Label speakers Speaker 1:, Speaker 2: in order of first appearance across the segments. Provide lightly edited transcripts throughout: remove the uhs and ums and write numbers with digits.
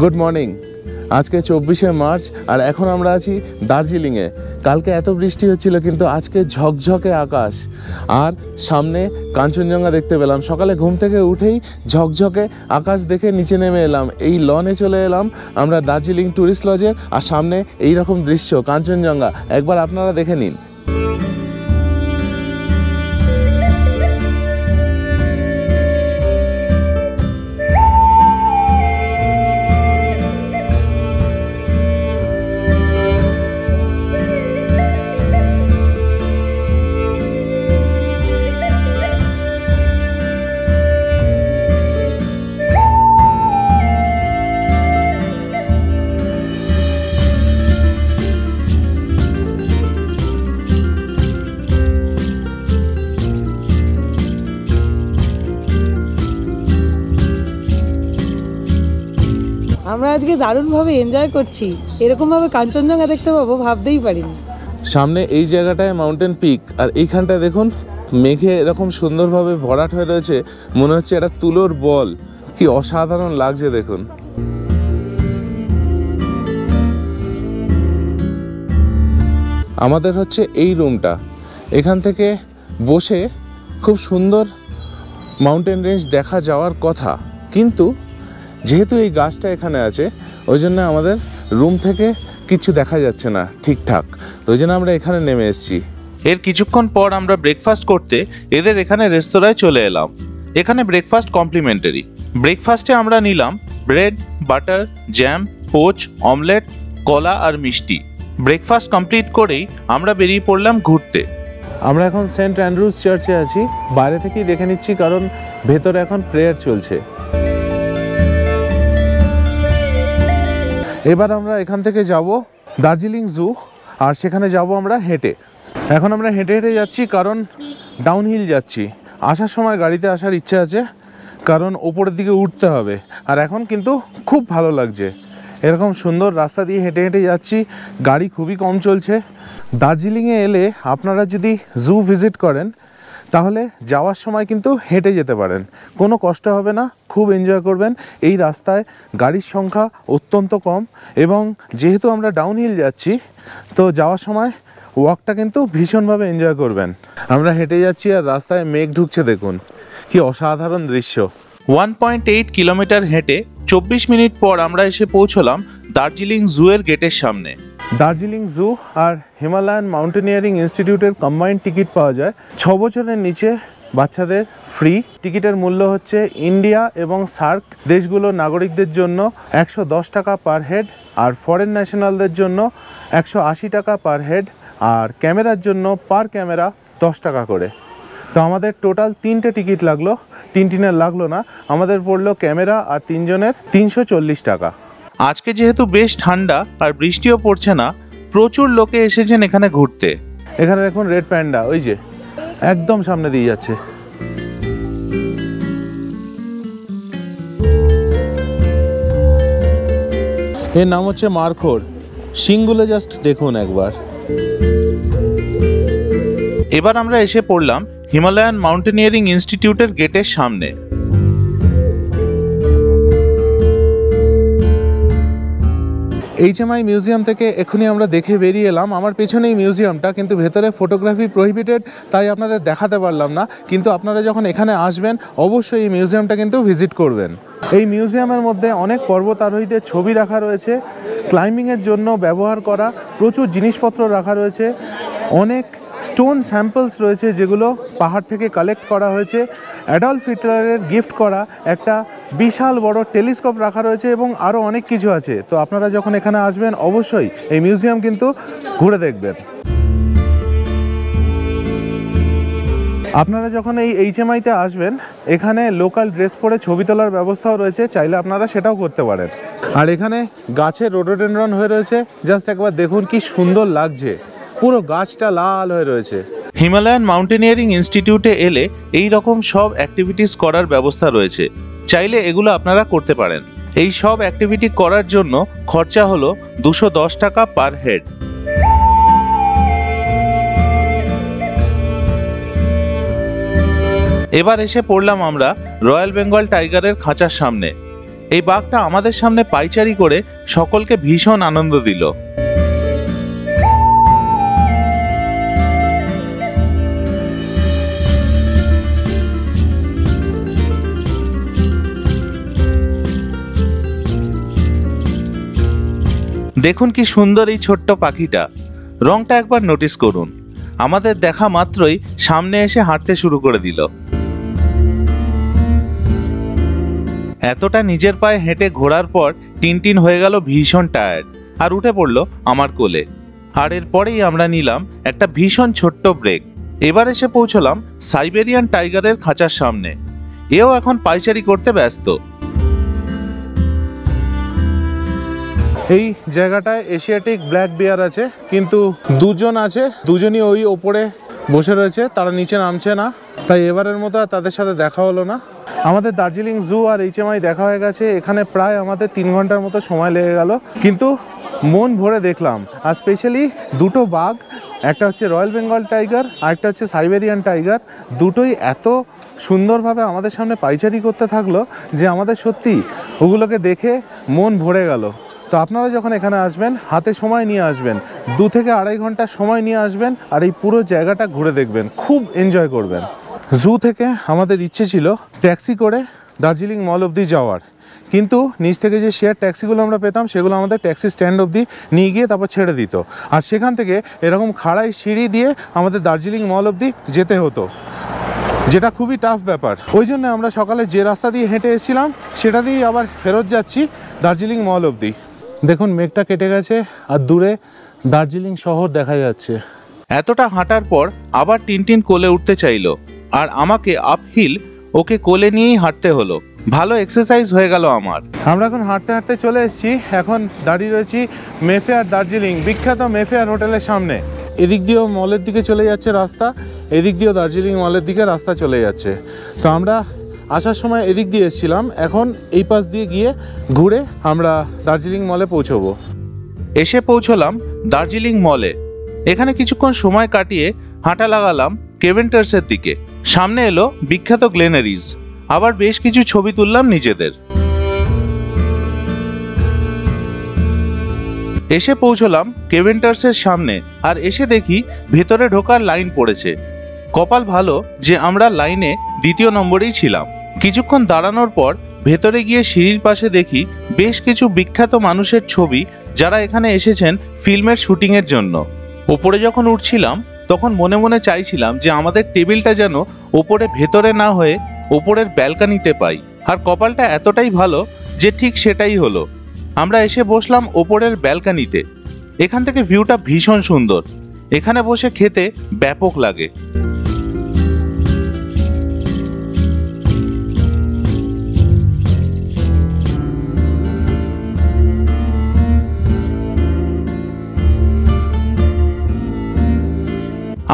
Speaker 1: Good morning. আজকে 24শে March আর এখন আমরা আছি দার্জিলিংয়ে। কালকে এত বৃষ্টি হচ্ছিল কিন্তু আজকে ঝকঝকে আকাশ আর সামনে কাঞ্চনজঙ্ঘা দেখতে পেলাম। সকালে ঘুম থেকে উঠেই ঝকঝকে আকাশ দেখে নিচে নেমে এলাম, এই লনে চলে এলাম আমরা দার্জিলিং ট্যুরিস্ট লজে। আর সামনে এই রকম দৃশ্য কাঞ্চনজঙ্ঘা, একবার আপনারা দেখে নিন।
Speaker 2: আমরা আজকে দারুণভাবে এনজয় করছি, এরকমভাবে কাঞ্চনজঙ্ঘা দেখতে পাবো ভাবতেই পারিনি।
Speaker 1: সামনে এই জায়গাটায় মাউন্টেন পিক, আর এইখানটায় দেখুন মেঘে এরকম সুন্দরভাবে ভরাট হয়ে রয়েছে, মনে হচ্ছে এটা তুলোর বল। কি অসাধারণ লাগছে দেখুন। আমাদের হচ্ছে এই রুমটা, এখান থেকে বসে খুব সুন্দর মাউন্টেন রেঞ্জ দেখা যাওয়ার কথা, কিন্তু যেহেতু এই গাছটা এখানে আছে ওই জন্য আমাদের রুম থেকে কিছু দেখা যাচ্ছে না ঠিকঠাক, তো ওই জন্য আমরা এখানে নেমে এসেছি।
Speaker 3: এর কিছুক্ষণ পর আমরা ব্রেকফাস্ট করতে এদের এখানে রেস্তোরাঁয় চলে এলাম। এখানে ব্রেকফাস্ট কমপ্লিমেন্টারি। ব্রেকফাস্টে আমরা নিলাম bread, butter, jam, poach, omelette, কলা আর মিষ্টি। ব্রেকফাস্ট কমপ্লিট করেই আমরা বেরিয়ে পড়লাম ঘুরতে।
Speaker 1: আমরা এখন সেন্ট অ্যান্ড্রুজ চার্চে আছি, বাইরে থেকেই দেখে নিচ্ছি কারণ ভেতরে এখন প্রেয়ার চলছে। এবার আমরা এখান থেকে যাব দার্জিলিং জু, আর সেখানে যাব আমরা হেঁটে। এখন আমরা হেঁটে হেঁটে যাচ্ছি কারণ ডাউনহিল যাচ্ছি। আসার সময় গাড়িতে আসার ইচ্ছা আছে কারণ ওপরের দিকে উঠতে হবে, আর এখন কিন্তু খুব ভালো লাগছে। এরকম সুন্দর রাস্তা দিয়ে হেঁটে হেঁটে যাচ্ছি, গাড়ি খুবই কম চলছে। দার্জিলিংয়ে এলে আপনারা যদি জু ভিজিট করেন তাহলে যাওয়ার সময় কিন্তু হেঁটে যেতে পারেন, কোনো কষ্ট হবে না, খুব এনজয় করবেন। এই রাস্তায় গাড়ির সংখ্যা অত্যন্ত কম, এবং যেহেতু আমরা ডাউনহিল যাচ্ছি তো যাওয়ার সময় ওয়াকটা কিন্তু ভীষণভাবে এনজয় করবেন। আমরা হেঁটে যাচ্ছি আর রাস্তায় মেঘ ঢুকছে, দেখুন কি অসাধারণ দৃশ্য।
Speaker 3: 1.8 কিলোমিটার হেঁটে 24 মিনিট পর আমরা এসে পৌঁছলাম দার্জিলিং জু এর গেটের সামনে।
Speaker 1: দার্জিলিং জু আর হিমালয়ান মাউন্টেনিয়ারিং ইনস্টিটিউটের কম্বাইন্ড টিকিট পাওয়া যায়। 6 বছরের নিচে বাচ্চাদের ফ্রি। টিকিটের মূল্য হচ্ছে ইন্ডিয়া এবং সার্ক দেশগুলোর নাগরিকদের জন্য 110 টাকা পার হেড, আর ফরেন ন্যাশনালদের জন্য 180 টাকা পার হেড, আর ক্যামেরার জন্য পার ক্যামেরা 10 টাকা করে। তো আমাদের টোটাল 3টে টিকিট লাগলো, তিনটিনের লাগলো না, আমাদের পড়লো ক্যামেরা আর 3 জনের 340 টাকা।
Speaker 3: আজকে যেহেতু বেশ ঠান্ডা আর বৃষ্টিও পড়ছে না, প্রচুর লোকে এসেছেন এখানে ঘুরতে।
Speaker 1: এখানে দেখুন রেড প্যান্ডা, ওই যে একদম সামনে দিয়ে যাচ্ছে। এর নাম হচ্ছে মারখোর, শিংগুলো জাস্ট দেখুন একবার।
Speaker 3: এবার আমরা এসে পড়লাম হিমালয়ান মাউন্টেনিয়ারিং ইনস্টিটিউটের গেটের সামনে।
Speaker 1: HMI মিউজিয়াম থেকে এখনই আমরা দেখে বেরিয়ে এলাম। আমার পেছনেই মিউজিয়ামটা, কিন্তু ভেতরে ফটোগ্রাফি প্রহিবিটেড, তাই আপনাদের দেখাতে পারলাম না। কিন্তু আপনারা যখন এখানে আসবেন অবশ্যই এই মিউজিয়ামটা কিন্তু ভিজিট করবেন। এই মিউজিয়ামের মধ্যে অনেক পর্বতারোহীদের ছবি রাখা রয়েছে, ক্লাইম্বিংয়ের জন্য ব্যবহার করা প্রচুর জিনিসপত্র রাখা রয়েছে, অনেক স্টোন স্যাম্পলস রয়েছে যেগুলো পাহাড় থেকে কালেক্ট করা হয়েছে। অ্যাডলফ হিটলারের গিফট করা একটা বিশাল বড় টেলিস্কোপ রাখা রয়েছে, এবং আরও অনেক কিছু আছে। তো আপনারা যখন এখানে আসবেন অবশ্যই এই মিউজিয়াম কিন্তু ঘুরে দেখবেন। আপনারা যখন এই HMI-তে আসবেন এখানে লোকাল ড্রেস পরে ছবি তোলার ব্যবস্থাও রয়েছে, চাইলে আপনারা সেটাও করতে পারেন। আর এখানে গাছে রোডোডেনড্রন হয়ে রয়েছে, জাস্ট একবার দেখুন কি সুন্দর লাগছে, পুরো গাছটা লাল হয়ে রয়েছে।
Speaker 3: হিমালয়ান মাউন্টেনিয়ারিং ইনস্টিটিউটে এলে এই রকম সব অ্যাক্টিভিটিস করার ব্যবস্থা রয়েছে, চাইলে এগুলো আপনারা করতে পারেন। এই সব অ্যাক্টিভিটি করার জন্য খরচা হলো 210 টাকা পার হেড। এবার এসে পড়লাম আমরা রয়্যাল বেঙ্গল টাইগারের খাঁচার সামনে। এই বাঘটা আমাদের সামনে পাইচারি করে সকলকে ভীষণ আনন্দ দিল। দেখুন কি সুন্দর এই ছোট্ট পাখিটা, রংটা একবার নোটিস করুন। আমাদের দেখা মাত্রই সামনে এসে হাঁটতে শুরু করে দিল। এতটা নিজের পায়ে হেঁটে ঘোরার পর টিনটিন হয়ে গেল ভীষণ টায়ার্ড আর উঠে পড়লো আমার কোলে। আর এরপরেই আমরা নিলাম একটা ভীষণ ছোট্ট ব্রেক। এবার এসে পৌঁছলাম সাইবেরিয়ান টাইগারের খাঁচার সামনে। এও এখন পাইচারি করতে ব্যস্ত।
Speaker 1: এই জায়গাটায় এশিয়াটিক ব্ল্যাক বিয়ার আছে, কিন্তু দুজন আছে, দুজনই ওই ওপরে বসে রয়েছে, তারা নিচে নামছে না, তাই এবারের মতো আর তাদের সাথে দেখা হলো না। আমাদের দার্জিলিং জু আর HMI দেখা হয়ে গেছে। এখানে প্রায় আমাদের 3 ঘন্টার মতো সময় লেগে গেল, কিন্তু মন ভরে দেখলাম। আর স্পেশালি দুটো বাঘ, একটা হচ্ছে রয়্যাল বেঙ্গল টাইগার আর একটা হচ্ছে সাইবেরিয়ান টাইগার, দুটোই এত সুন্দরভাবে আমাদের সামনে পাইচারি করতে থাকলো যে আমাদের সত্যি ওগুলোকে দেখে মন ভরে গেল। তো আপনারা যখন এখানে আসবেন হাতে সময় নিয়ে আসবেন, 2 থেকে 2.5 ঘন্টা সময় নিয়ে আসবেন আর এই পুরো জায়গাটা ঘুরে দেখবেন, খুব এনজয় করবেন। জু থেকে আমাদের ইচ্ছে ছিল ট্যাক্সি করে দার্জিলিং মল অবধি যাওয়ার, কিন্তু নিচ থেকে যে শেয়ার ট্যাক্সিগুলো আমরা পেতাম সেগুলো আমাদের ট্যাক্সি স্ট্যান্ড অবধি নিয়ে গিয়ে তারপর ছেড়ে দিত, আর সেখান থেকে এরকম খাড়াই সিঁড়ি দিয়ে আমাদের দার্জিলিং মল অবধি যেতে হতো, যেটা খুবই টাফ ব্যাপার। ওই জন্য আমরা সকালে যে রাস্তা দিয়ে হেঁটে এসেছিলাম সেটা দিয়েই আবার ফেরত যাচ্ছি দার্জিলিং মল অবধি। দেখুন মেঘটা কেটে গেছে আর দূরে দার্জিলিং শহর দেখা যাচ্ছে।
Speaker 3: এতটা হাঁটার পর আবার টিনটিন কোলে উঠতে চাইলো, আর আমাকে আপহিল ওকে কোলে নিয়েই হাঁটতে হলো। ভালো এক্সারসাইজ হয়ে গেল আমার।
Speaker 1: আমরা এখন হাঁটতে হাঁটতে চলে এসেছি, এখন দাঁড়িয়ে রয়েছি মেফেয়ার দার্জিলিং, বিখ্যাত মেফেয়ার হোটেলের সামনে। এদিক দিয়েও মলের দিকে চলে যাচ্ছে রাস্তা, এদিক দিয়েও দার্জিলিং মলের দিকে রাস্তা চলে যাচ্ছে। তো আমরা আসার সময় এদিক দিয়ে এসেছিলাম, এখন এই পাশ দিয়ে গিয়ে ঘুরে আমরা দার্জিলিং মলে পৌঁছবো।
Speaker 3: এসে পৌঁছলাম দার্জিলিং মলে। এখানে কিছুক্ষণ সময় কাটিয়ে হাঁটা লাগালাম কেভেন্টার্সের দিকে। সামনে এলো বিখ্যাত গ্লেনারিজ, আবার বেশ কিছু ছবি তুললাম নিজেদের। এসে পৌঁছলাম কেভেন্টার্সের সামনে, আর এসে দেখি ভেতরে ঢোকার লাইন পড়েছে। কপাল ভালো যে আমরা লাইনে 2 নম্বরেই ছিলাম। কিছুক্ষণ দাঁড়ানোর পর ভেতরে গিয়ে সিঁড়ির পাশে দেখি বেশ কিছু বিখ্যাত মানুষের ছবি, যারা এখানে এসেছেন ফিল্মের শুটিংয়ের জন্য। ওপরে যখন উঠছিলাম তখন মনে মনে চাইছিলাম যে আমাদের টেবিলটা যেন ওপরে ভেতরে না হয়ে ওপরের ব্যালকানিতে পাই, আর কপালটা এতটাই ভালো যে ঠিক সেটাই হলো। আমরা এসে বসলাম ওপরের ব্যালকানিতে। এখান থেকে ভিউটা ভীষণ সুন্দর, এখানে বসে খেতে ব্যাপক লাগে।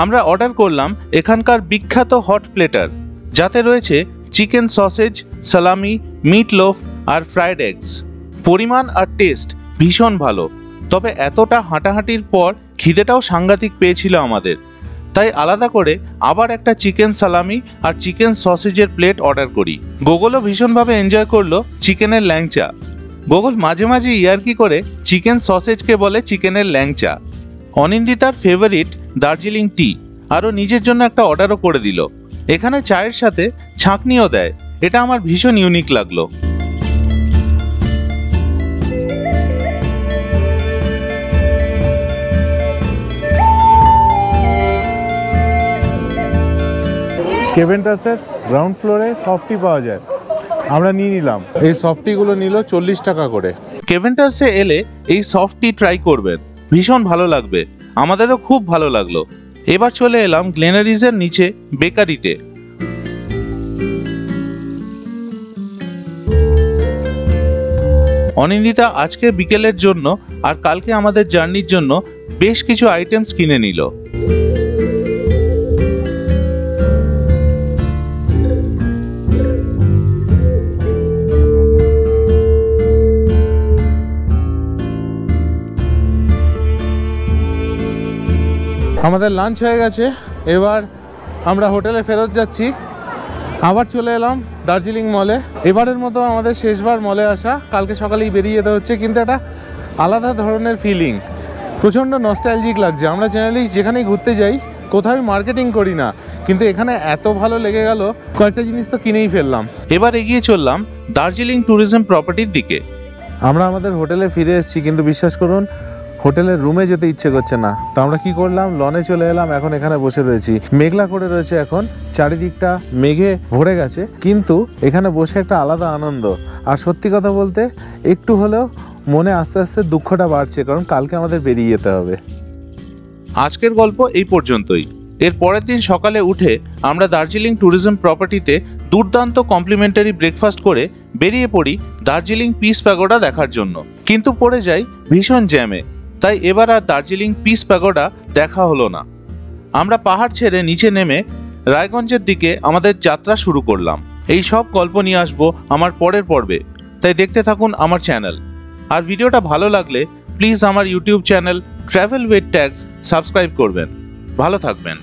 Speaker 3: আমরা অর্ডার করলাম এখানকার বিখ্যাত হট প্লেটার, যাতে রয়েছে চিকেন সসেজ, সালামি, মিট লোফ আর ফ্রাইড এগস। পরিমাণ আর টেস্ট ভীষণ ভালো, তবে এতটা হাঁটাহাঁটির পর খিদেটাও সাংঘাতিক পেয়েছিল আমাদের, তাই আলাদা করে আবার একটা চিকেন সালামি আর চিকেন সসেজের প্লেট অর্ডার করি। গোগলও ভীষণভাবে এনজয় করলো চিকেনের ল্যাংচা। গোগল মাঝে মাঝে ইয়ার্কি করে চিকেন সসেজকে বলে চিকেনের ল্যাংচা। অনিন্দিতার ফেভারিট দার্জিলিং টি, আরও নিজের জন্য একটা অর্ডারও করে দিল। এখানে চায়ের সাথে ছাঁকনিও দেয়, এটা আমার ভীষণ ইউনিক লাগলো।
Speaker 1: কেভেন্টার্সের গ্রাউন্ড ফ্লোরে সফটি পাওয়া যায়, আমরা নিয়ে নিলাম। এই সফটিগুলো নিল 40 টাকা করে।
Speaker 3: কেভেন্টার্সে এলে এই সফট টি ট্রাই করবেন, ভীষণ ভালো লাগবে, আমাদেরও খুব ভালো লাগলো। এবার চলে এলাম গ্লেনারিজের নিচে বেকারিতে। অনিন্দিতা আজকে বিকেলের জন্য আর কালকে আমাদের জার্নির জন্য বেশ কিছু আইটেমস কিনে নিল।
Speaker 1: আমাদের লাঞ্চ হয়ে গেছে, এবার আমরা হোটেলে ফেরত যাচ্ছি। আবার চলে এলাম দার্জিলিং মলে। এবারের মতো আমাদের শেষবার মলে আসা, কালকে সকালেই বেরিয়ে যেতে হচ্ছে, কিন্তু একটা আলাদা ধরনের ফিলিং, প্রচণ্ড নস্টালজিক লাগছে। আমরা জেনারেলি যেখানেই ঘুরতে যাই কোথাও মার্কেটিং করি না, কিন্তু এখানে এত ভালো লেগে গেল কয়েকটা জিনিস তো কিনেই ফেললাম।
Speaker 3: এবার এগিয়ে চললাম দার্জিলিং ট্যুরিজম প্রপার্টির দিকে।
Speaker 1: আমরা আমাদের হোটেলে ফিরে এসেছি, কিন্তু বিশ্বাস করুন হোটেলের রুমে যেতে ইচ্ছে করছে না। তো আমরা কি করলাম, লনে চলে এলাম, এখন এখানে বসে রয়েছি। মেঘলা করে রয়েছে, এখন চারিদিকটা মেঘে ভরে গেছে, কিন্তু এখানে বসে একটা আলাদা আনন্দ। আর সত্যি কথা বলতে একটু হলেও মনে আস্তে আস্তে দুঃখটা বাড়ছে, কারণ কালকে আমাদের বেরিয়ে যেতে হবে।
Speaker 3: আজকের গল্প এই পর্যন্তই। এর পরের দিন সকালে উঠে আমরা দার্জিলিং ট্যুরিজম প্রপার্টিতে দুর্দান্ত কমপ্লিমেন্টারি ব্রেকফাস্ট করে বেরিয়ে পড়ি দার্জিলিং পিস প্যাগোডা দেখার জন্য, কিন্তু পড়ে যাই ভীষণ জ্যামে, তাই এবার আর দার্জিলিং পিস প্যাগোডা দেখা হলো না। আমরা পাহাড় ছেড়ে নিচে নেমে রায়গঞ্জের দিকে আমাদের যাত্রা শুরু করলাম। এই সব গল্প নিয়ে আসবো আমার পরের পর্বে, তাই দেখতে থাকুন আমার চ্যানেল। আর ভিডিওটা ভালো লাগলে প্লিজ আমার YouTube channel travel with tags subscribe করবেন। ভালো থাকবেন।